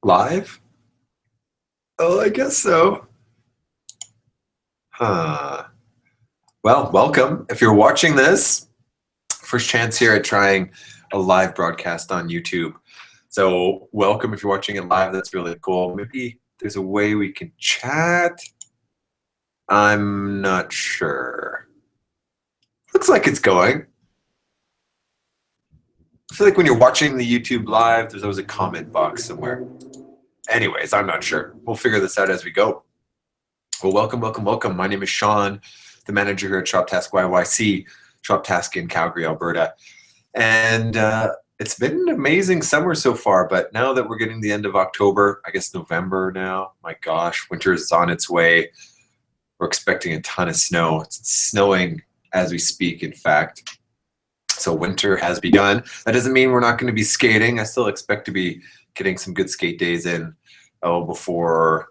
Live? Oh, I guess so. Huh. Well, welcome. If you're watching this, first chance here at trying a live broadcast on YouTube. So welcome if you're watching it live. That's really cool. Maybe there's a way we can chat. I'm not sure. Looks like it's going. I feel like when you're watching the YouTube live, there's always a comment box somewhere. Anyways, I'm not sure. We'll figure this out as we go. Well, welcome, welcome, welcome. My name is Shaun, the manager here at ShopTask YYC, ShopTask in Calgary, Alberta. And it's been an amazing summer so far, but now that we're getting the end of October, I guess November now, my gosh, winter is on its way. We're expecting a ton of snow. It's snowing as we speak, in fact. So winter has begun. That doesn't mean we're not going to be skating. I still expect to be getting some good skate days in before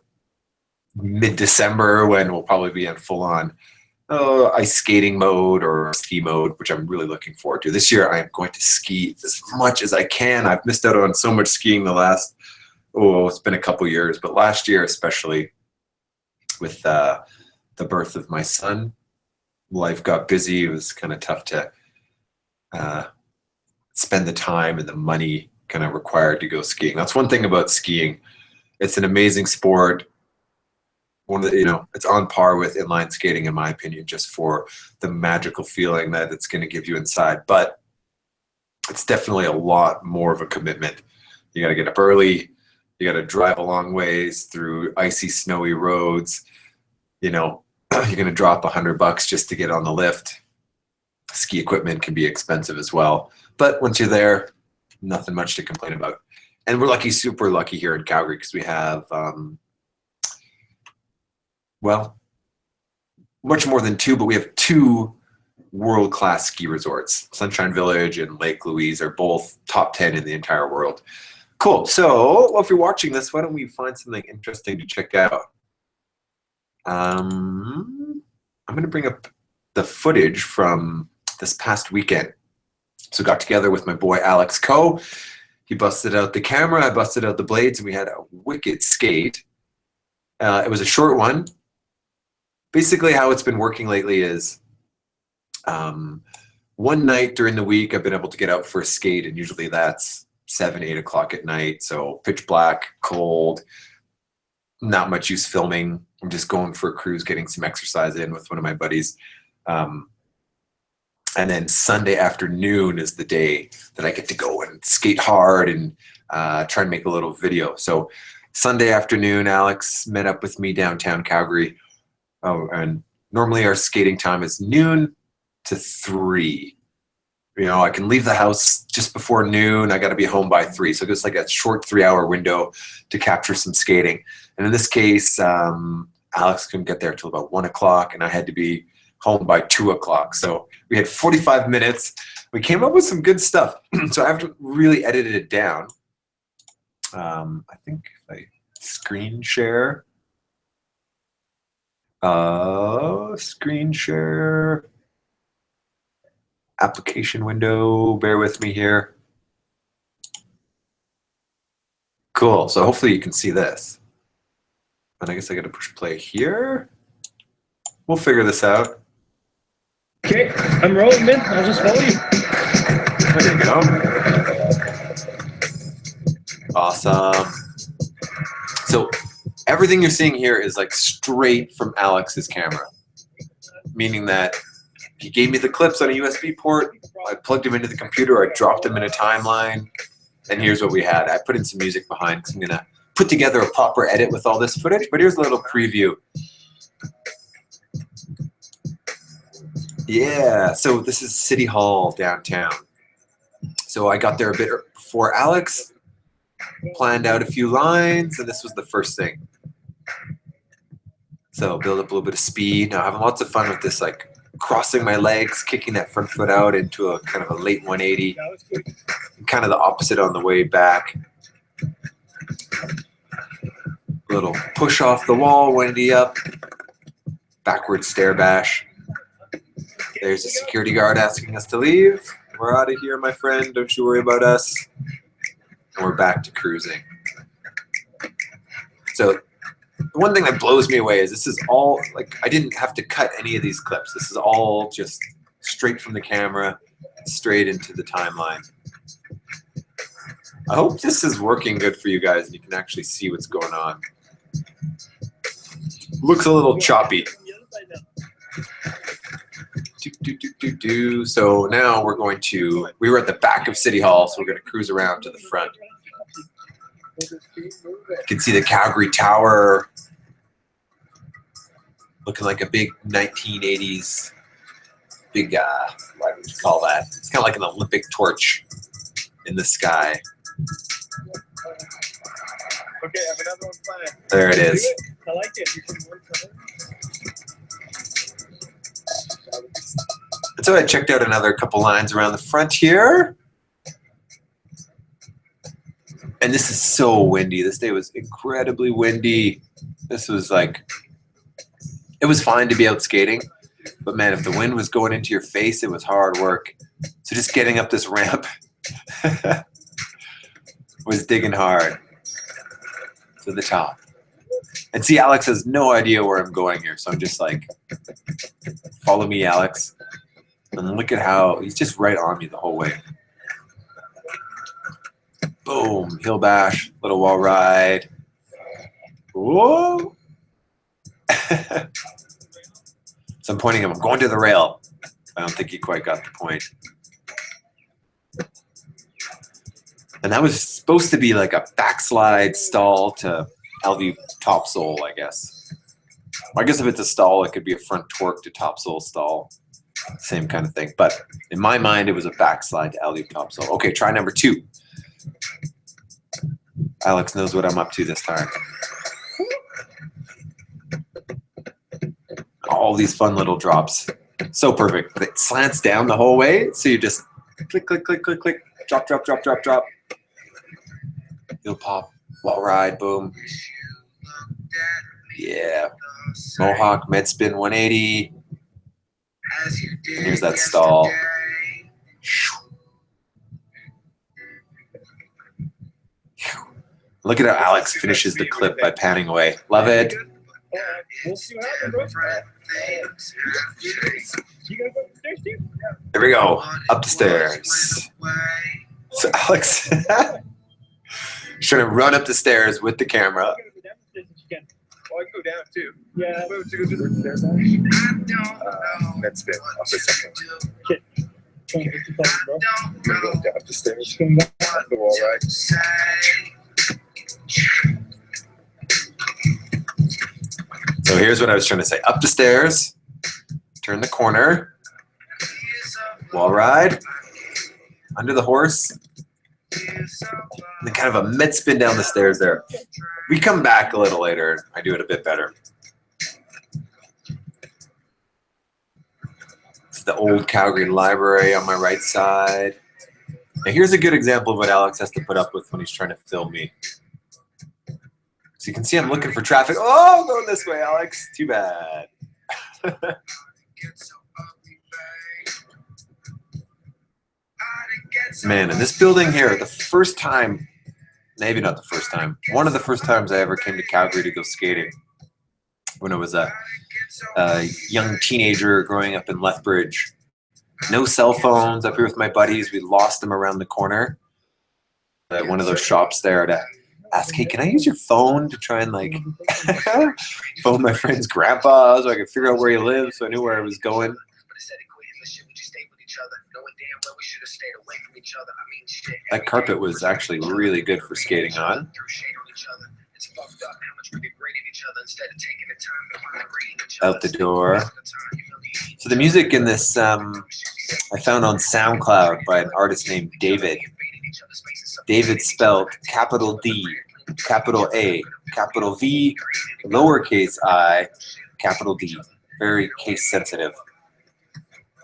mid-December, when we'll probably be in full-on ice skating mode or ski mode, which I'm really looking forward to. This year I am going to ski as much as I can. I've missed out on so much skiing the last, it's been a couple years, but last year especially with the birth of my son, life got busy. It was kind of tough to spend the time and the money kind of required to go skiing. That's one thing about skiing. It's an amazing sport. One of the, it's on par with inline skating in my opinion, just for the magical feeling that it's going to give you inside. But it's definitely a lot more of a commitment. You got to get up early. You got to drive a long ways through icy, snowy roads. You're going to drop $100 just to get on the lift. Ski equipment can be expensive as well. But once you're there, nothing much to complain about. And we're lucky, super lucky here in Calgary, because we have, well, much more than two, but we have two world-class ski resorts. Sunshine Village and Lake Louise are both top 10 in the entire world. Cool. So, well, if you're watching this, why don't we find something interesting to check out? I'm going to bring up the footage from this past weekend. So got together with my boy Alex Coe. He busted out the camera, I busted out the blades, and we had a wicked skate. It was a short one. Basically how it's been working lately is one night during the week I've been able to get out for a skate, and usually that's 7, 8 o'clock at night. So pitch black, cold, not much use filming. I'm just going for a cruise, getting some exercise in with one of my buddies. And then Sunday afternoon is the day that I get to go and skate hard and try and make a little video. So Sunday afternoon, Alex met up with me downtown Calgary. And normally our skating time is noon to 3. I can leave the house just before noon. I got to be home by 3. So it's like a short 3-hour window to capture some skating. And in this case, Alex couldn't get there till about 1 o'clock, and I had to be home by 2 o'clock. So we had 45 minutes. We came up with some good stuff. So I haven't really edited it down. I think if I screen share, application window, bear with me here. Cool, so hopefully you can see this. And I guess I gotta push play here. We'll figure this out. Okay, I'm rolling, man. I'll just follow you. There you go. Awesome. So everything you're seeing here is like straight from Alex's camera, meaning that he gave me the clips on a USB port. I plugged them into the computer. I dropped them in a timeline, and here's what we had. I put in some music behind because I'm gonna put together a proper edit with all this footage. But here's a little preview. Yeah, so this is City Hall downtown. So I got there a bit before Alex, planned out a few lines, and this was the first thing. So build up a little bit of speed. Now having lots of fun with this, like crossing my legs, kicking that front foot out into a kind of a late 180, kind of the opposite on the way back. Little push off the wall, 180 up, backward stair bash. There's a security guard asking us to leave. We're out of here, my friend. Don't you worry about us. And we're back to cruising. So the one thing that blows me away is this is all, like, I didn't have to cut any of these clips. This is all just straight from the camera, straight into the timeline. I hope this is working good for you guys and you can actually see what's going on. Looks a little choppy. So now we're going to, we were at the back of City Hall, so we're going to cruise around to the front. You can see the Calgary Tower looking like a big 1980s, big, what would you call that? It's kind of like an Olympic torch in the sky. Okay, I have another one planned. There it is. I like it. You can work on it. And so I checked out another couple lines around the front here. And this is so windy. This day was incredibly windy. This was like, it was fine to be out skating, but man, if the wind was going into your face, it was hard work. So just getting up this ramp was digging hard to the top. And see, Alex has no idea where I'm going here, so I'm just like, follow me, Alex. And look at how he's just right on me the whole way. Boom, heel bash, little wall ride. Whoa. So I'm pointing him, I'm going to the rail. I don't think he quite got the point. And that was supposed to be like a backslide stall to LV topsole, I guess. I guess if it's a stall, it could be a front torque to topsole stall. Same kind of thing. But in my mind, it was a backslide to LV topsole. Okay, try number 2. Alex knows what I'm up to this time. All these fun little drops. So perfect. But it slants down the whole way, so you just click, click, click, click, click, drop, drop, drop, drop, drop. Heel pop, wall ride, boom. Yeah. Mohawk, med spin 180. And here's that stall. Look at how Alex finishes the clip by panning away. Love it. There we go. Up the stairs. So Alex is trying to run up the stairs with the camera. Oh, I can go down too. Yeah. To go to the stairs. Med spin. Up the second. Okay. Go up the stairs. Up the wall, right? So here's what I was trying to say. Up the stairs, turn the corner, wall ride, under the horse, and then kind of a mid spin down the stairs there. We come back a little later. I do it a bit better. It's the old Calgary Library on my right side. Now here's a good example of what Alex has to put up with when he's trying to film me. So you can see I'm looking for traffic. Oh, going this way, Alex. Too bad. Man, in this building here, the first time, maybe not the first time, one of the first times I ever came to Calgary to go skating, when I was a young teenager growing up in Lethbridge. No cell phones, up here with my buddies. We lost them around the corner at one of those shops there to ask, hey, can I use your phone to try and like phone my friend's grandpa so I could figure out where he lives, so I knew where I was going. That carpet was actually really good for skating on. Out the door. So the music in this I found on SoundCloud by an artist named David. David spelled capital D, capital A, capital V, lowercase I, capital D. Very case sensitive.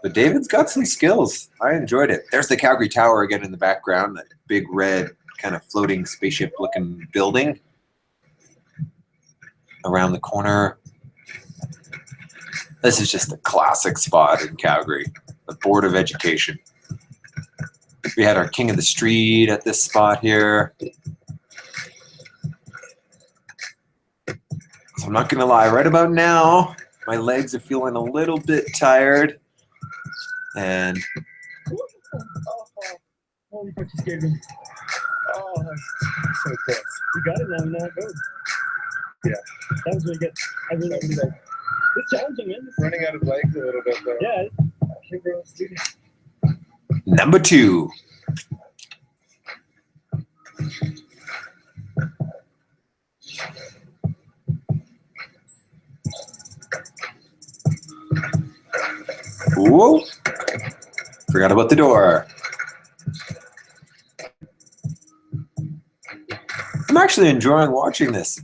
But David's got some skills. I enjoyed it. There's the Calgary Tower again in the background, that big red kind of floating spaceship looking building. Around the corner. This is just a classic spot in Calgary, the Board of Education. We had our King of the Street at this spot here. So I'm not gonna lie, right about now, my legs are feeling a little bit tired. And holy fuck, you scared me. Oh, that's so close. You got it now, go. Yeah. That was really good. I really like it. It's challenging, man. It's running out of legs a little bit, though. Yeah. Okay, bro, let's do this. Number 2. Whoa. Forgot about the door. I'm actually enjoying watching this.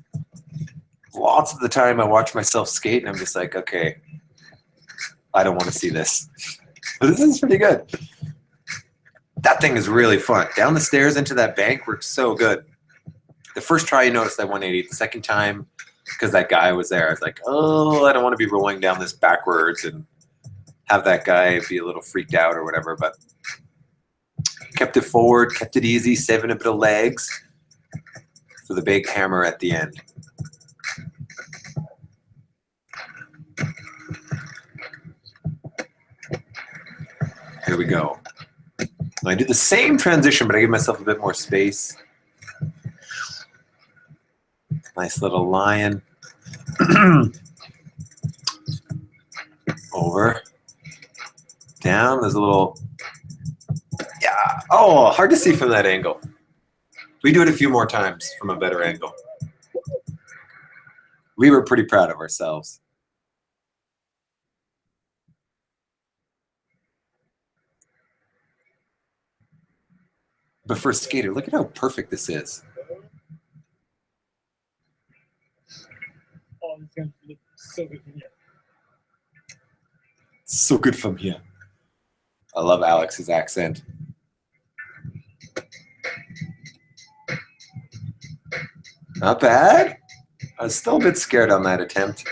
Lots of the time I watch myself skate and I'm just like, okay, I don't want to see this. But this is pretty good. That thing is really fun. Down the stairs into that bank works so good. The first try you noticed that 180. The second time, because that guy was there, I was like, oh, I don't want to be rolling down this backwards and have that guy be a little freaked out or whatever. But kept it forward, kept it easy, saving a bit of legs for the big hammer at the end. Here we go. I do the same transition, but I give myself a bit more space. Nice little lion. Over. Down. There's a little... Yeah. Oh, hard to see from that angle. We do it a few more times from a better angle. We were pretty proud of ourselves. But for a skater, look at how perfect this is. Oh, it's going to look so good from here. So good from here. I love Alex's accent. Not bad. I was still a bit scared on that attempt.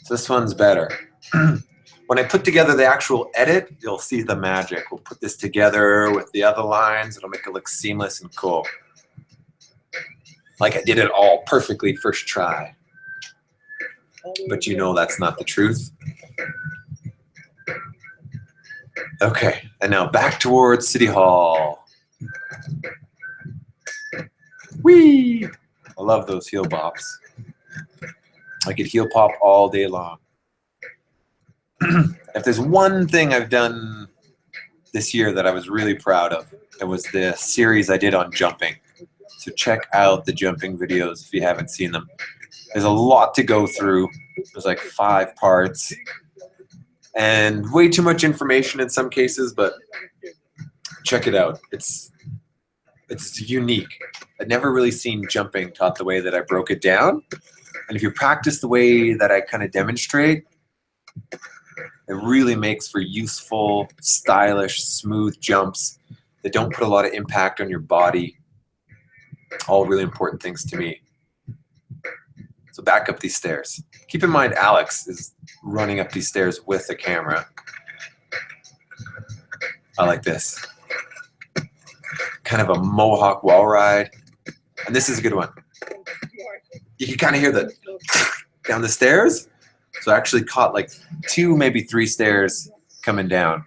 So this one's better. When I put together the actual edit, you'll see the magic. We'll put this together with the other lines. It'll make it look seamless and cool. Like I did it all perfectly first try. But you know that's not the truth. Okay, and now back towards City Hall. Whee! I love those heel bops. I could heel pop all day long. If there's one thing I've done this year that I was really proud of, it was the series I did on jumping. So check out the jumping videos if you haven't seen them. There's a lot to go through. There's like 5 parts. And way too much information in some cases, but check it out. It's unique. I'd never really seen jumping taught the way that I broke it down. And if you practice the way that I kind of demonstrate, it really makes for useful, stylish, smooth jumps that don't put a lot of impact on your body. All really important things to me. So back up these stairs. Keep in mind, Alex is running up these stairs with the camera. I like this. Kind of a mohawk wall ride. And this is a good one. You can kind of hear the down the stairs. So I actually caught like 2, maybe 3 stairs coming down.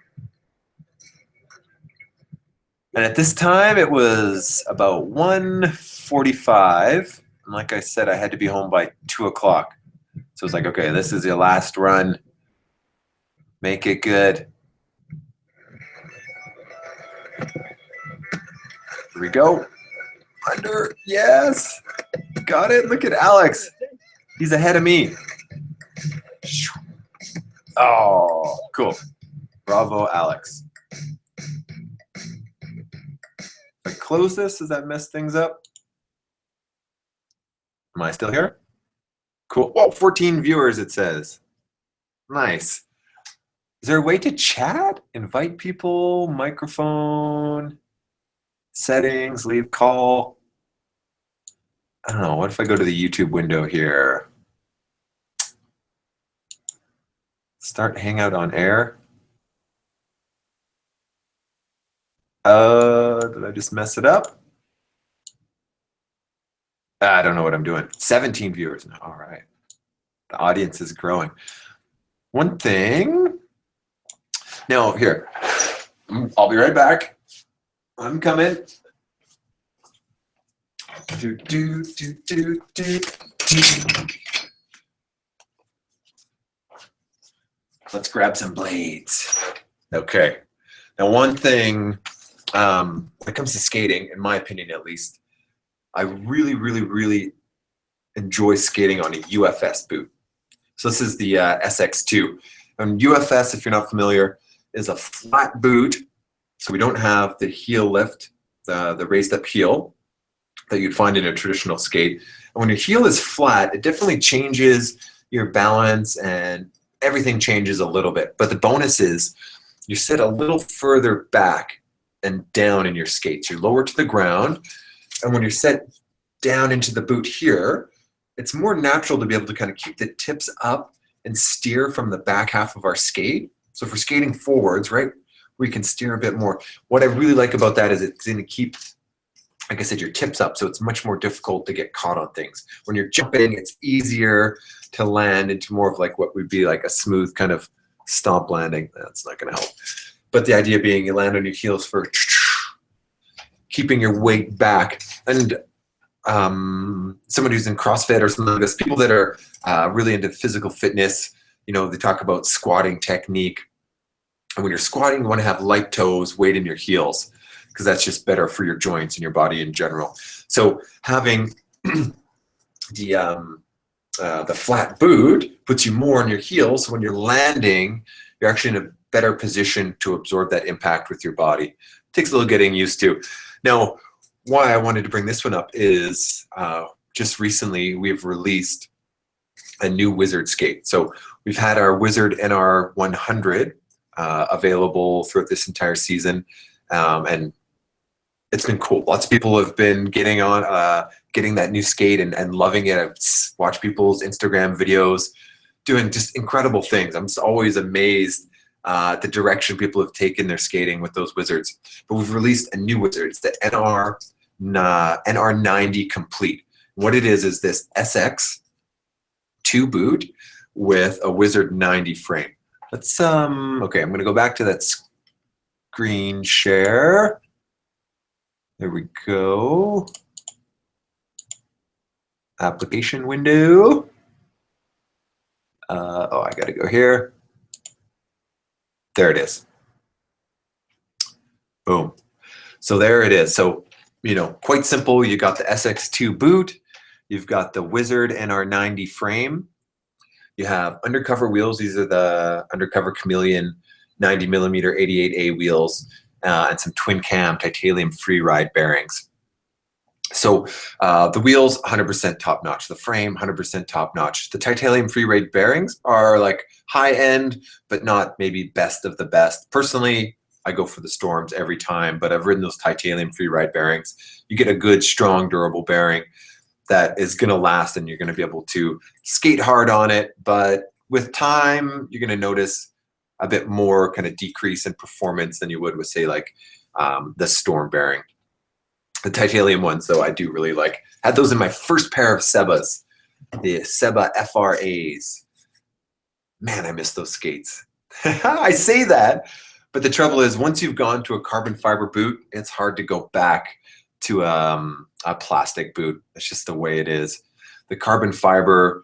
And at this time, it was about 1:45. And like I said, I had to be home by 2 o'clock. So it's like, okay, this is your last run. Make it good. Here we go. Under. Yes. Got it. Look at Alex. He's ahead of me. Oh, cool. Bravo, Alex. If I close this, does that mess things up? Am I still here? Cool. Whoa, 14 viewers, it says. Nice. Is there a way to chat? Invite people, microphone, settings, leave call. I don't know. What if I go to the YouTube window here? Start Hangout on air. Did I just mess it up? I don't know what I'm doing. 17 viewers now. All right. The audience is growing. One thing. Now, here. I'll be right back. I'm coming. Do, do, do, do, do, do. Let's grab some blades. Okay. Now, one thing, when it comes to skating, in my opinion at least, I really, really, really enjoy skating on a UFS boot. So this is the SX2. And UFS, if you're not familiar, is a flat boot. So we don't have the heel lift, the raised up heel that you'd find in a traditional skate. And when your heel is flat, it definitely changes your balance and everything changes a little bit. But the bonus is you sit a little further back and down in your skates. You're lower to the ground. And when you're set down into the boot here, it's more natural to be able to kind of keep the tips up and steer from the back half of our skate. So if we're skating forwards, right, we can steer a bit more. What I really like about that is it's going to keep, like I said, your tips up, so it's much more difficult to get caught on things. When you're jumping, it's easier to land into more of like what would be like a smooth kind of stomp landing. That's not going to help. But the idea being you land on your heels for keeping your weight back. And someone who's in CrossFit or something like this, people that are really into physical fitness, you know, they talk about squatting technique. And when you're squatting, you want to have light toes, weight in your heels, because that's just better for your joints and your body in general. So having the flat boot puts you more on your heels. So when you're landing, you're actually in a better position to absorb that impact with your body. It takes a little getting used to. Now, why I wanted to bring this one up is just recently we've released a new Wizard skate. So we've had our Wizard NR100 available throughout this entire season, and it's been cool. Lots of people have been getting that new skate and loving it. I've watched people's Instagram videos doing just incredible things. I'm just always amazed at the direction people have taken their skating with those Wizards. But we've released a new Wizard. It's the NR90 Complete. What it is this SX2 boot with a Wizard 90 frame. Let's okay, I'm going to go back to that screen share. There we go. Application window. Oh, I got to go here. There it is. Boom. So there it is. So, you know, quite simple. You got the SX2 boot. You've got the Wizard NR90 frame. You have undercover wheels. These are the Undercover Chameleon 90mm 88A wheels, and some twin cam titanium free ride bearings. So the wheels, 100% top notch. The frame, 100% top notch. The titanium free ride bearings are like high end, but not maybe best of the best. Personally, I go for the Storms every time, but I've ridden those titanium free ride bearings. You get a good, strong, durable bearing that is going to last, and you're going to be able to skate hard on it. But with time, you're going to notice a bit more kind of decrease in performance than you would with, say, like the Storm bearing. The titanium ones, though, I do really like. Had those in my first pair of Sebas, the Seba FRAs. Man, I miss those skates. I say that, but the trouble is, once you've gone to a carbon fiber boot, it's hard to go back to a plastic boot. It's just the way it is. The carbon fiber,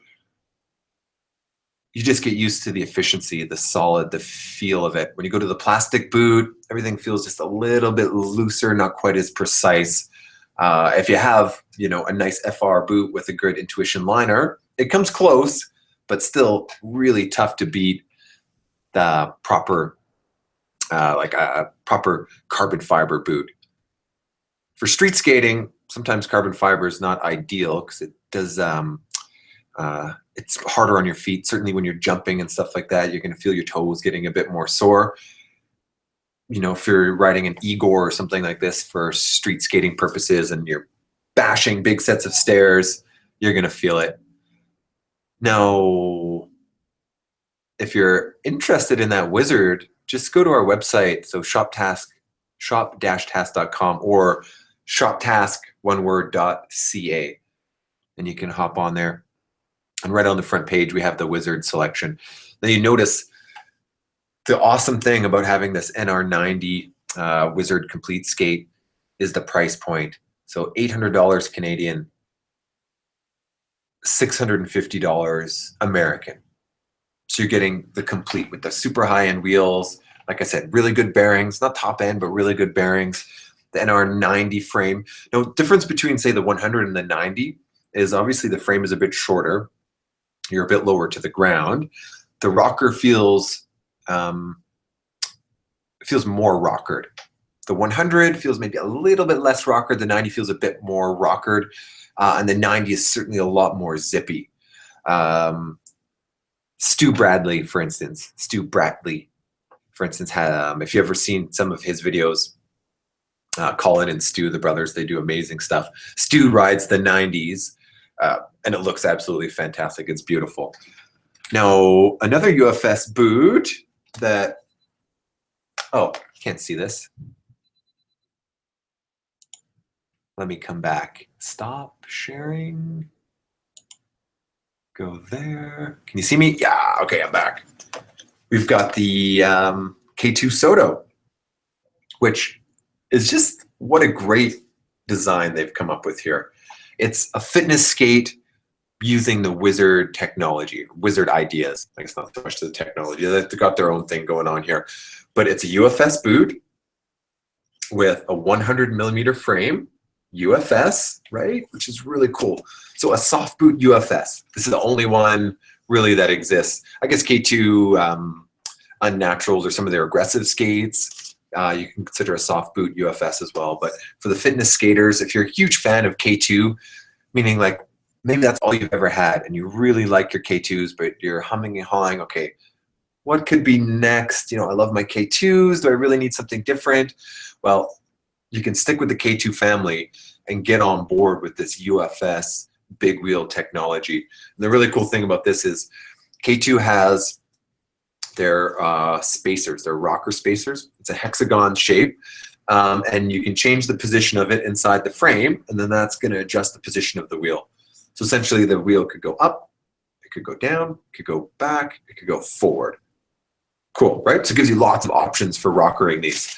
you just get used to the efficiency, the solid, the feel of it. When you go to the plastic boot, everything feels just a little bit looser, not quite as precise. If you have, you know, a nice FR boot with a good Intuition liner, it comes close, but still really tough to beat the proper, like a proper carbon fiber boot. For street skating, sometimes carbon fiber is not ideal because it does. It's harder on your feet. Certainly when you're jumping and stuff like that, you're going to feel your toes getting a bit more sore. You know, if you're riding an Igor or something like this for street skating purposes and you're bashing big sets of stairs, you're going to feel it. Now, if you're interested in that Wizard, just go to our website. So shop-task.com or shoptask.ca. and you can hop on there. And right on the front page, we have the Wizard selection. Now you notice the awesome thing about having this NR90 Wizard Complete skate is the price point. So $800 Canadian, $650 American. So you're getting the complete with the super high-end wheels. Like I said, really good bearings, not top end, but really good bearings. The NR90 frame. Now, difference between, say, the 100 and the 90 is obviously the frame is a bit shorter. You're a bit lower to the ground. The rocker feels more rockered. The 100 feels maybe a little bit less rockered. The 90 feels a bit more rockered. And the 90 is certainly a lot more zippy. Stu Bradley, for instance, if you ever seen some of his videos, Colin and Stu, the brothers, they do amazing stuff. Stu rides the 90s, and it looks absolutely fantastic. It's beautiful. Now, another UFS boot that, oh, you can't see this. Let me come back. Stop sharing. Go there. Can you see me? Yeah, okay, I'm back. We've got the K2 Soto, which is just, what a great design they've come up with here. It's a fitness skate using the Wizard technology, Wizard ideas. I guess not so much to the technology. They've got their own thing going on here. But it's a UFS boot with a 100mm frame, UFS, right? Which is really cool. So a soft boot UFS. This is the only one really that exists. I guess K2 Unnaturals or some of their aggressive skates, you can consider a soft boot UFS as well. But for the fitness skaters, if you're a huge fan of K2, meaning like maybe that's all you've ever had and you really like your K2s, but you're humming and hawing, okay, what could be next? You know, I love my K2s. Do I really need something different? Well, you can stick with the K2 family and get on board with this UFS big wheel technology. And the really cool thing about this is K2 has their spacers, their rocker spacers. It's a hexagon shape, and you can change the position of it inside the frame, and then that's going to adjust the position of the wheel. So essentially the wheel could go up, it could go down, it could go back, it could go forward. Cool, right? So it gives you lots of options for rockering these.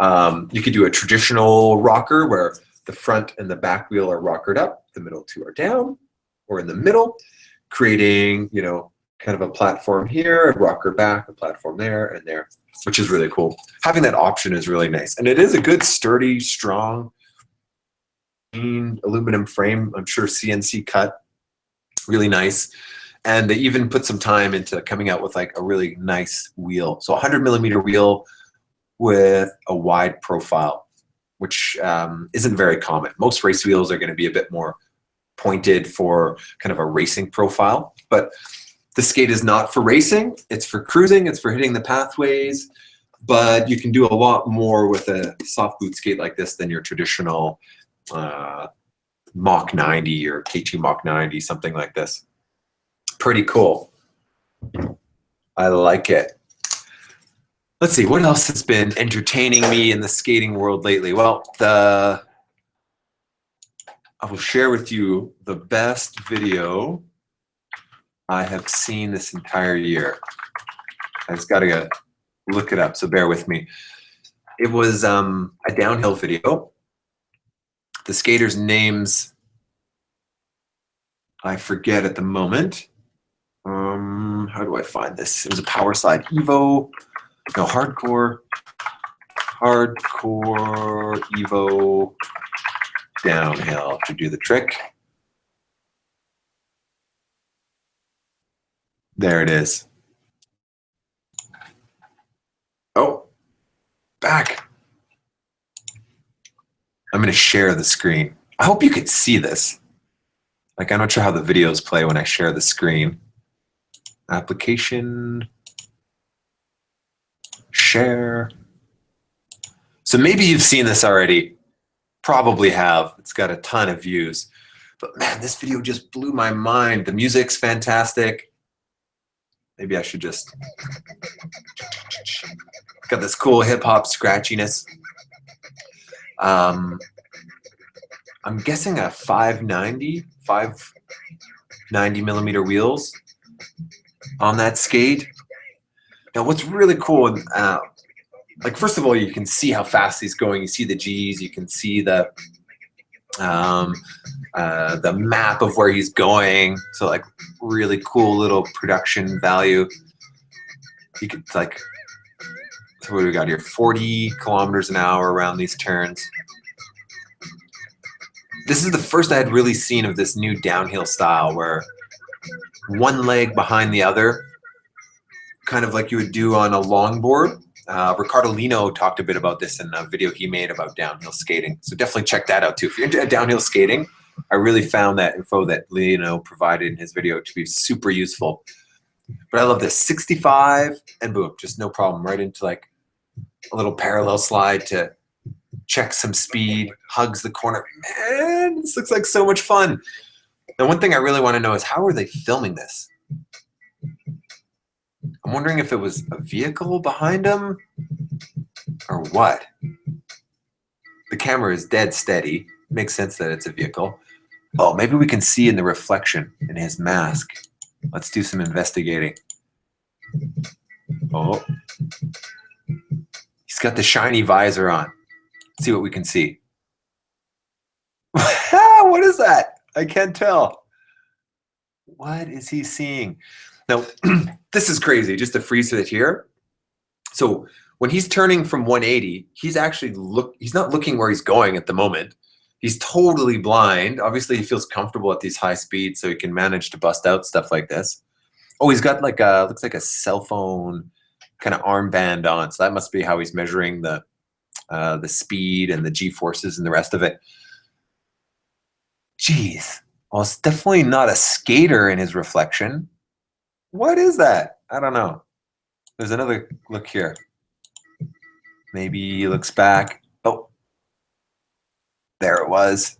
You could do a traditional rocker where the front and the back wheel are rockered up, the middle two are down, or in the middle, creating, you know, kind of a platform here, a rocker back, a platform there and there, which is really cool. Having that option is really nice. And it is a good, sturdy, strong, aluminum frame. I'm sure CNC cut, really nice. And they even put some time into coming out with like a really nice wheel. So 100mm wheel with a wide profile, which isn't very common. Most race wheels are going to be a bit more pointed for kind of a racing profile, but the skate is not for racing. It's for cruising. It's for hitting the pathways, but you can do a lot more with a soft boot skate like this than your traditional Mach 90 or K2 Mach 90, something like this. Pretty cool. I like it. Let's see, what else has been entertaining me in the skating world lately? Well, I will share with you the best video I have seen this entire year. I just gotta go look it up, so bear with me. It was a downhill video. The skaters' names I forget at the moment. How do I find this? It was a power slide Evo. No, hardcore Evo downhill to do the trick. There it is. Oh, back. I'm going to share the screen. I hope you could see this. Like, I'm not sure how the videos play when I share the screen. Application. Share. So maybe you've seen this already. Probably have. It's got a ton of views. But man, this video just blew my mind. The music's fantastic. Maybe I should just... Got this cool hip-hop scratchiness. I'm guessing a 590, 90mm wheels on that skate. Now, what's really cool, and like first of all, you can see how fast he's going. You see the G's. You can see the map of where he's going. So like really cool little production value. You could like, so what do we got here? 40 kilometers an hour around these turns. This is the first I had really seen of this new downhill style where one leg behind the other, kind of like you would do on a longboard. Ricardo Lino talked a bit about this in a video he made about downhill skating. So definitely check that out too. If you're into downhill skating, I really found that info that Lino provided in his video to be super useful. But I love this 65 and boom, just no problem. Right into like a little parallel slide to check some speed, hugs the corner. Man, this looks like so much fun. Now, one thing I really want to know is how are they filming this? I'm wondering if it was a vehicle behind him or what. The camera is dead steady. Makes sense that it's a vehicle. Oh, maybe we can see in the reflection in his mask. Let's do some investigating. Oh, he's got the shiny visor on. Let's see what we can see. What is that? I can't tell. What is he seeing? Now, this is crazy, just to freeze it here. So when he's turning from 180, he's not looking where he's going at the moment. He's totally blind. Obviously, he feels comfortable at these high speeds, so he can manage to bust out stuff like this. Oh, he's got like a, looks like a cell phone kind of armband on. So that must be how he's measuring the speed and the G-forces and the rest of it. Jeez. Well, it's definitely not a skater in his reflection. What is that? I don't know. There's another look here. Maybe he looks back. Oh, there it was.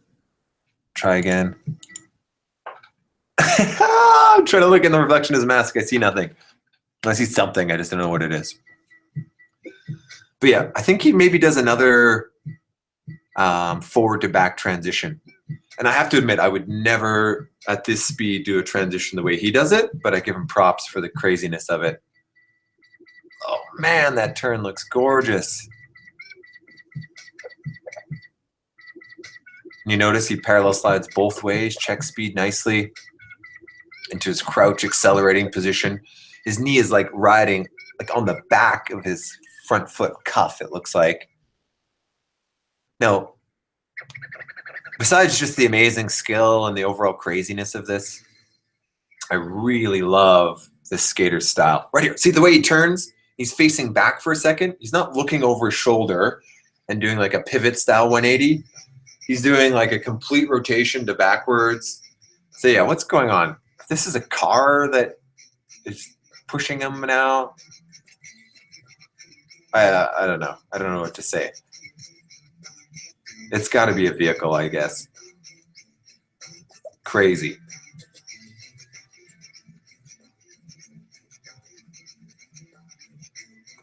Try again. I'm trying to look in the reflection of his mask. I see nothing. I see something. I just don't know what it is. But yeah, I think he maybe does another forward to back transition. And I have to admit, I would never at this speed do a transition the way he does it, but I give him props for the craziness of it. Oh man, that turn looks gorgeous. You notice he parallel slides both ways, check speed nicely into his crouch accelerating position. His knee is like riding like on the back of his front foot cuff, it looks like. Now, besides just the amazing skill and the overall craziness of this, I really love this skater's style. Right here, see the way he turns? He's facing back for a second. He's not looking over his shoulder and doing like a pivot style 180. He's doing like a complete rotation to backwards. So yeah, what's going on? If this is a car that is pushing him now, I don't know. I don't know what to say. It's got to be a vehicle, I guess. Crazy.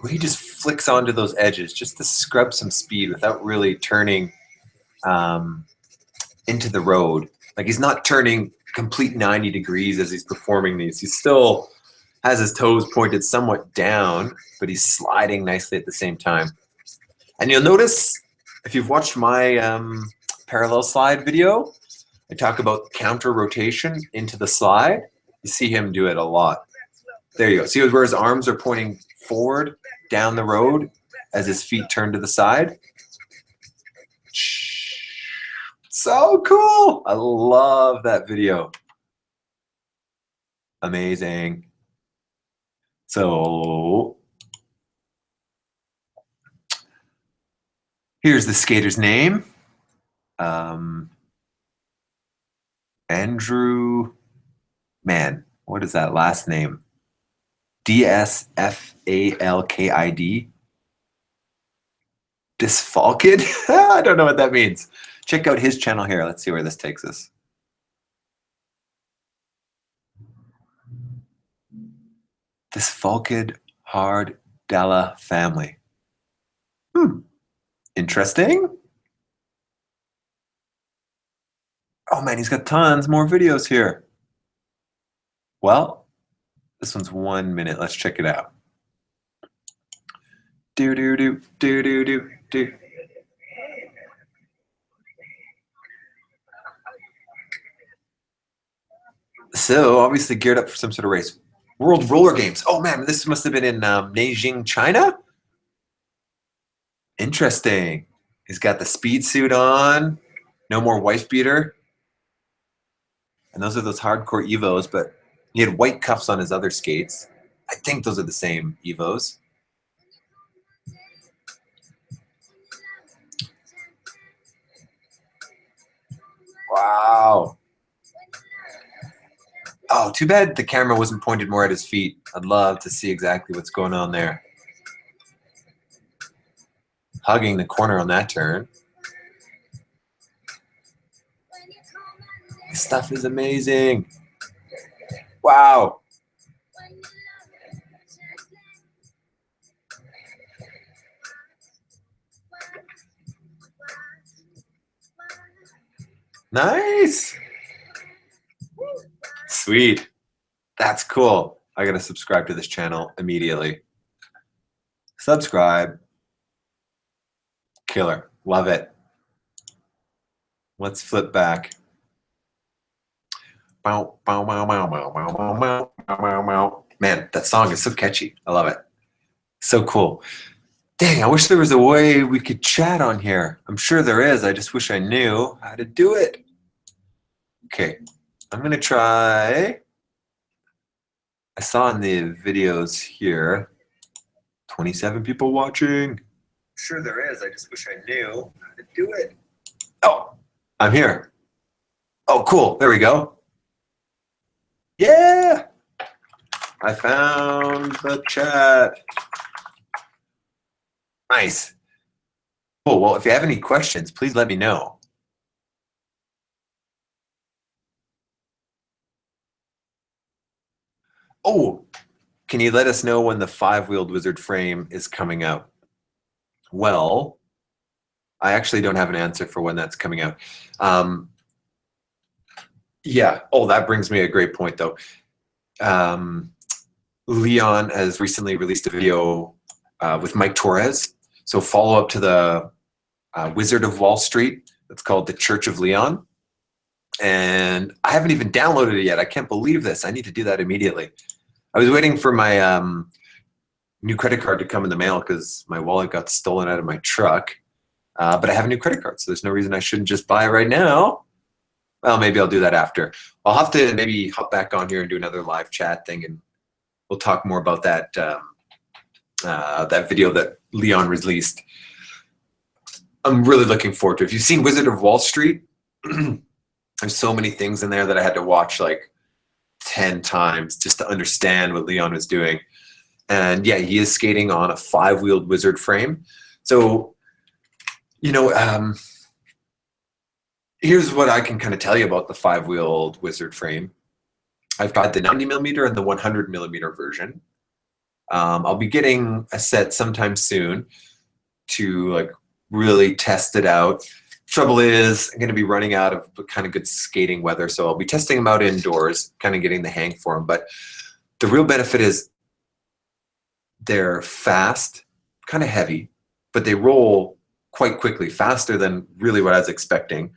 He just flicks onto those edges just to scrub some speed without really turning into the road. Like he's not turning complete 90 degrees as he's performing these. He still has his toes pointed somewhat down, but he's sliding nicely at the same time. And you'll notice, if you've watched my parallel slide video, I talk about counter rotation into the slide. You see him do it a lot. There you go. See where his arms are pointing forward down the road as his feet turn to the side? So cool. I love that video. Amazing. So here's the skater's name. Andrew, man, what is that last name? DSFALKID. Dysfalkid? I don't know what that means. Check out his channel here. Let's see where this takes us. Dysfalkid Hard Dalla family. Interesting. Oh man, he's got tons more videos here. Well, this one's 1 minute. Let's check it out. Do do do do do do do. So obviously geared up for some sort of race. World Roller Games. Oh man, this must have been in Beijing, China. Interesting. He's got the speed suit on. No more wife beater. And those are those hardcore Evos, but he had white cuffs on his other skates. I think those are the same Evos. Wow. Oh, too bad the camera wasn't pointed more at his feet. I'd love to see exactly what's going on there. Hugging the corner on that turn. This stuff is amazing. Wow. Nice. Sweet. That's cool. I gotta subscribe to this channel immediately. Subscribe. Killer. Love it. Let's flip back. Man, that song is so catchy. I love it. So cool. Dang, I wish there was a way we could chat on here. I'm sure there is. I just wish I knew how to do it. Okay, I'm gonna try. I saw in the videos here, 27 people watching. I'm sure there is. I just wish I knew how to do it. Oh, I'm here. Oh, cool. There we go. Yeah. I found the chat. Nice. Cool. Well, if you have any questions, please let me know. Oh, can you let us know when the 5-wheeled Wizard frame is coming out? Well, I actually don't have an answer for when that's coming out. Yeah. Oh, that brings me a great point, though. Leon has recently released a video with Mike Torres. So follow up to the Wizard of Wall Street. That's called The Church of Leon. And I haven't even downloaded it yet. I can't believe this. I need to do that immediately. I was waiting for my new credit card to come in the mail because my wallet got stolen out of my truck. But I have a new credit card, so there's no reason I shouldn't just buy it right now. Well, maybe I'll do that after. I'll have to maybe hop back on here and do another live chat thing, and we'll talk more about that that video that Leon released. I'm really looking forward to it. If you've seen Wizard of Wall Street, there's so many things in there that I had to watch like 10 times just to understand what Leon was doing. And yeah, he is skating on a 5-wheeled Wizard frame. So, you know, here's what I can kind of tell you about the 5-wheeled Wizard frame. I've got the 90mm and the 100mm version. I'll be getting a set sometime soon to like really test it out. Trouble is, I'm going to be running out of kind of good skating weather, so I'll be testing them out indoors, kind of getting the hang for them. But the real benefit is they're fast, kind of heavy, but they roll quite quickly, faster than really what I was expecting.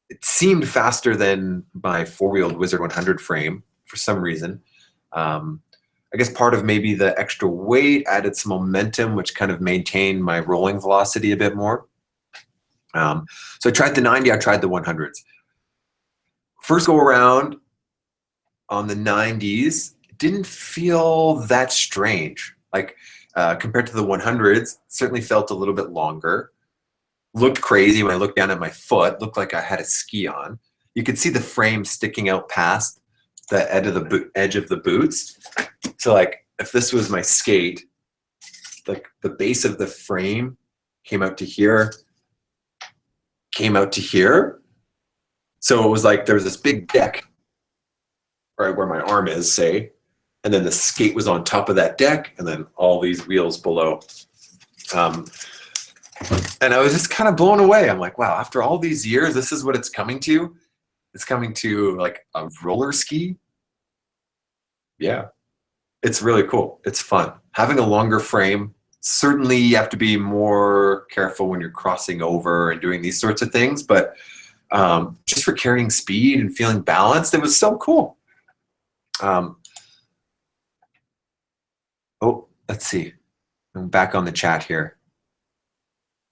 It seemed faster than my 4-wheeled Wizard 100 frame for some reason. I guess part of maybe the extra weight added some momentum, which kind of maintained my rolling velocity a bit more. So I tried the 90, I tried the 100s. First go around on the 90s, it didn't feel that strange. Like compared to the 100s, certainly felt a little bit longer. Looked crazy when I looked down at my foot, looked like I had a ski on. You could see the frame sticking out past the edge of the boots. So like if this was my skate, like the base of the frame came out to here, came out to here. So it was like there was this big deck right where my arm is, say, and then the skate was on top of that deck, and then all these wheels below. And I was just kind of blown away. I'm like, wow, after all these years, this is what it's coming to. It's coming to like a roller ski. Yeah, it's really cool. It's fun. Having a longer frame, certainly you have to be more careful when you're crossing over and doing these sorts of things, but just for carrying speed and feeling balanced, it was so cool. Oh, let's see. I'm back on the chat here.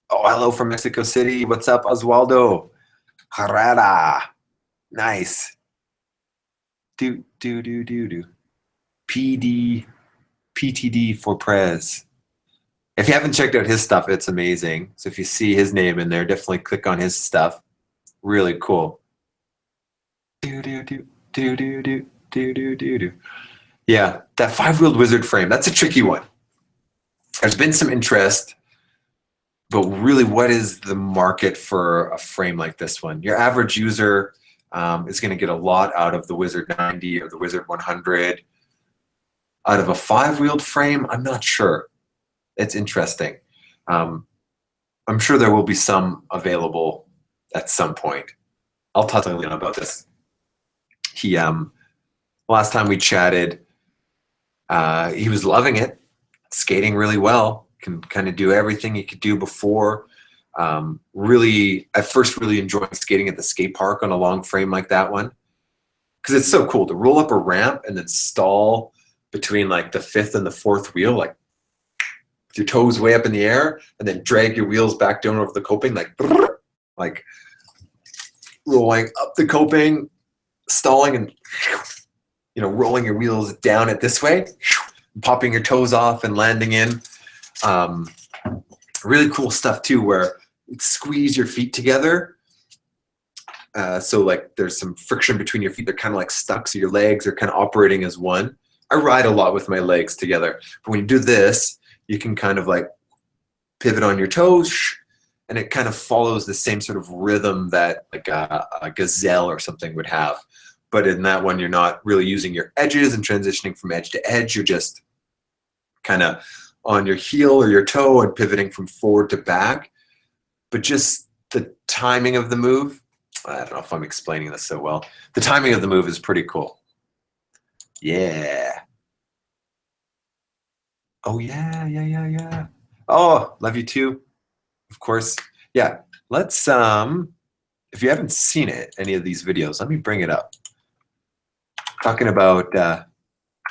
Oh, hello from Mexico City. What's up, Oswaldo? Herrera. Nice. Do. PTD for Prez. If you haven't checked out his stuff, it's amazing. So if you see his name in there, definitely click on his stuff. Really cool. Yeah, that 5-wheeled wizard frame, that's a tricky one. There's been some interest, but really, what is the market for a frame like this one? Your average user is going to get a lot out of the Wizard 90 or the Wizard 100. Out of a 5-wheeled frame, I'm not sure. It's interesting. I'm sure there will be some available at some point. I'll talk to Leon about this. He last time we chatted, he was loving it, skating really well, can kind of do everything he could do before. Really, I first really enjoyed skating at the skate park on a long frame like that one, because it's so cool to roll up a ramp and then stall between like the 5th and the 4th wheel, like with your toes way up in the air, and then drag your wheels back down over the coping, like rolling up the coping, stalling, and rolling your wheels down it this way, popping your toes off and landing in. Really cool stuff too, where you squeeze your feet together. So like there's some friction between your feet. They're kind of like stuck, so your legs are kind of operating as one. I ride a lot with my legs together. But when you do this, you can kind of like pivot on your toes, and it kind of follows the same sort of rhythm that like a gazelle or something would have. But in that one, you're not really using your edges and transitioning from edge to edge. You're just kind of on your heel or your toe and pivoting from forward to back. But just the timing of the move, I don't know if I'm explaining this so well. The timing of the move is pretty cool. Yeah. Oh, yeah. Oh, love you too. Of course. Yeah. Let's, if you haven't seen it, any of these videos, let me bring it up. Talking about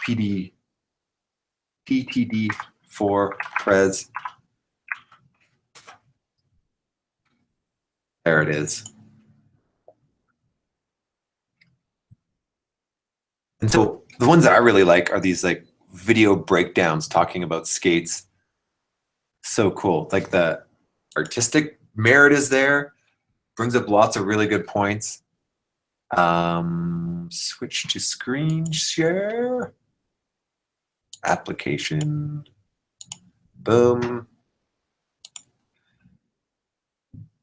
PTD for Prez. There it is. And so the ones that I really like are these like video breakdowns talking about skates. So cool. Like the artistic merit is there, brings up lots of really good points. Switch to screen share. Application. Boom.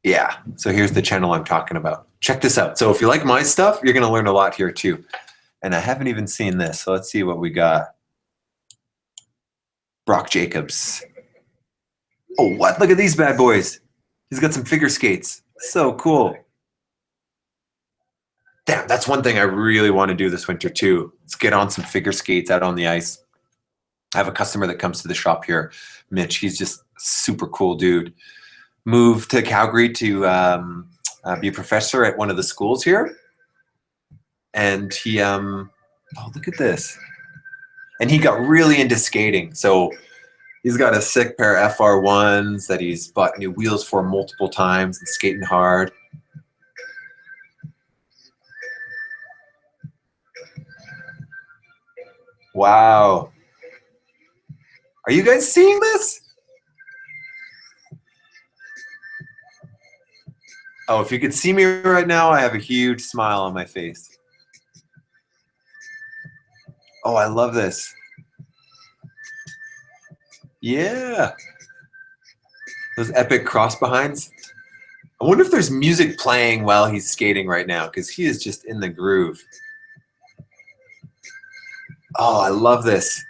Yeah, so here's the channel I'm talking about. Check this out. So if you like my stuff, you're going to learn a lot here too. And I haven't even seen this, so let's see what we got. Brock Jacobs. Oh, what? Look at these bad boys. He's got some figure skates. So cool. Damn, that's one thing I really want to do this winter too. Let's get on some figure skates out on the ice. I have a customer that comes to the shop here, Mitch. He's just a super cool dude. Moved to Calgary to be a professor at one of the schools here. And he, oh, look at this. And he got really into skating. So he's got a sick pair of FR1s that he's bought new wheels for multiple times and skating hard. Wow. Are you guys seeing this? Oh, if you could see me right now, I have a huge smile on my face. Oh, I love this. Yeah. Those epic cross behinds. I wonder if there's music playing while he's skating right now, because he is just in the groove. Oh, I love this.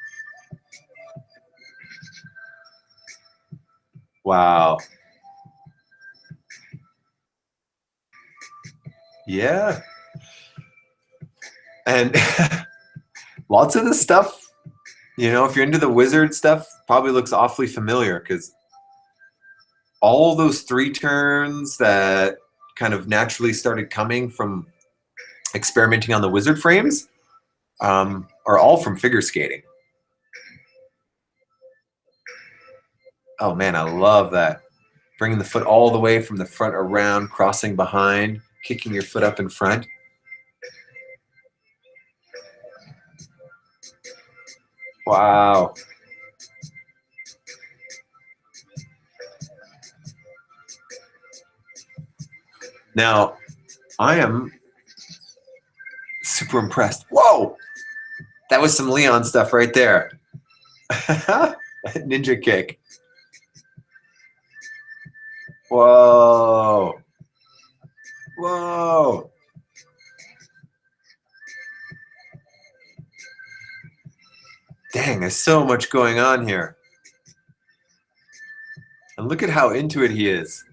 Wow. Yeah. And Lots of this stuff, you know, if you're into the wizard stuff, probably looks awfully familiar because all those 3 turns that kind of naturally started coming from experimenting on the wizard frames are all from figure skating. Oh man, I love that. Bringing the foot all the way from the front around, crossing behind, kicking your foot up in front. Wow. Now, I am super impressed. Whoa! That was some Leon stuff right there. Ninja kick. Whoa. Whoa. Dang, there's so much going on here. And look at how into it he is.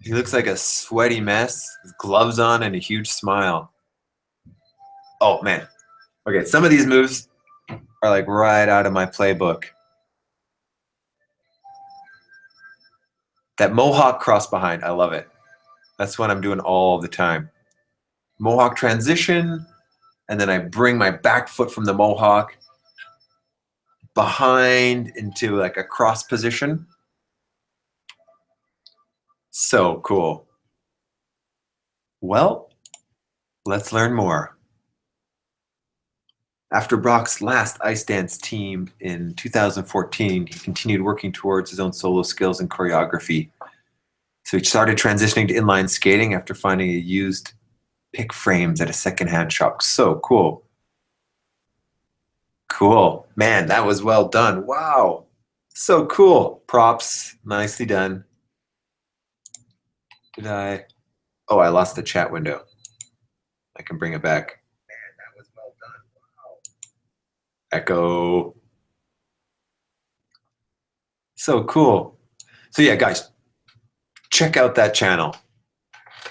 He looks like a sweaty mess, with gloves on and a huge smile. Oh, man. Okay, some of these moves are like right out of my playbook. That Mohawk cross behind, I love it. That's what I'm doing all the time. Mohawk transition, and then I bring my back foot from the Mohawk behind into like a cross position. So cool. Well, let's learn more. After Brock's last ice dance team in 2014, he continued working towards his own solo skills and choreography. So he started transitioning to inline skating after finding a used pick frames at a secondhand shop. So cool. Cool. Man, that was well done. Wow. So cool. Props. Nicely done. Did I? Oh, I lost the chat window. I can bring it back. Man, that was well done. Wow. Echo. So cool. So yeah, guys, check out that channel.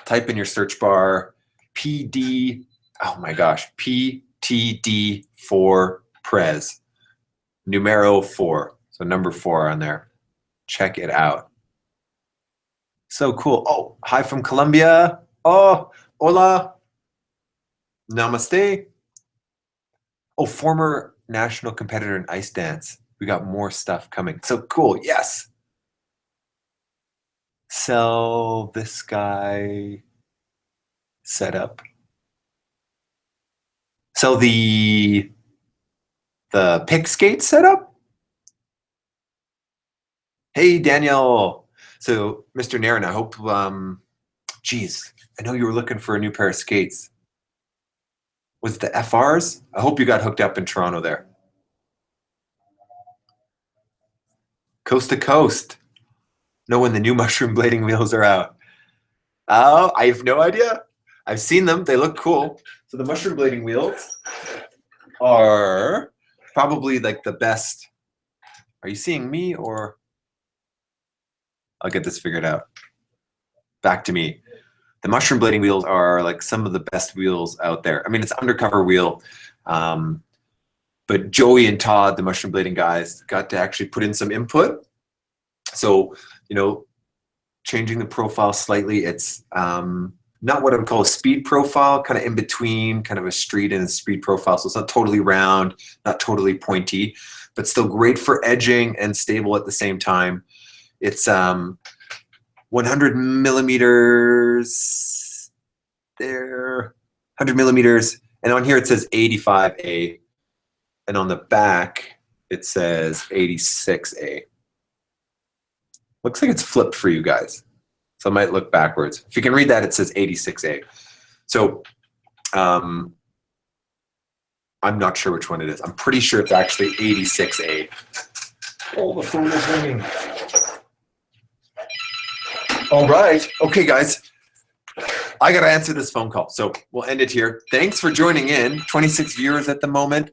Type in your search bar PD, oh my gosh, PTD4 Prez, numero 4, so number 4 on there. Check it out. So cool. Oh, hi from Colombia. Oh, hola. Namaste. Oh, former national competitor in ice dance. We got more stuff coming. So cool. Yes. Sell this guy setup. So the pick skate setup. Hey Daniel. So Mr. Naren, I hope. Geez, I know you were looking for a new pair of skates. Was it the FRs? I hope you got hooked up in Toronto there. Coast to coast. Know when the new mushroom blading wheels are out. Oh, I have no idea. I've seen them. They look cool. So the mushroom blading wheels are probably like the best. Are you seeing me or? I'll get this figured out. Back to me. The mushroom blading wheels are like some of the best wheels out there. I mean, it's undercover wheel. But Joey and Todd, the mushroom blading guys, got to actually put in some input. So, you know, changing the profile slightly. It's not what I would call a speed profile, kind of in between, kind of a street and a speed profile. So it's not totally round, not totally pointy, but still great for edging and stable at the same time. It's 100 millimeters there, 100 millimeters. And on here it says 85A. And on the back, it says 86A. Looks like it's flipped for you guys. So it might look backwards. If you can read that, it says 86A. So I'm not sure which one it is. I'm pretty sure it's actually 86A. Oh, the phone is ringing. All right. Okay, guys. I got to answer this phone call. So we'll end it here. Thanks for joining in. 26 viewers at the moment.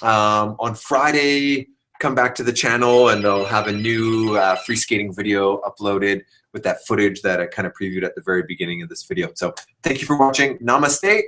On Friday, come back to the channel and they'll have a new free skating video uploaded with that footage that I kind of previewed at the very beginning of this video. So thank you for watching. Namaste.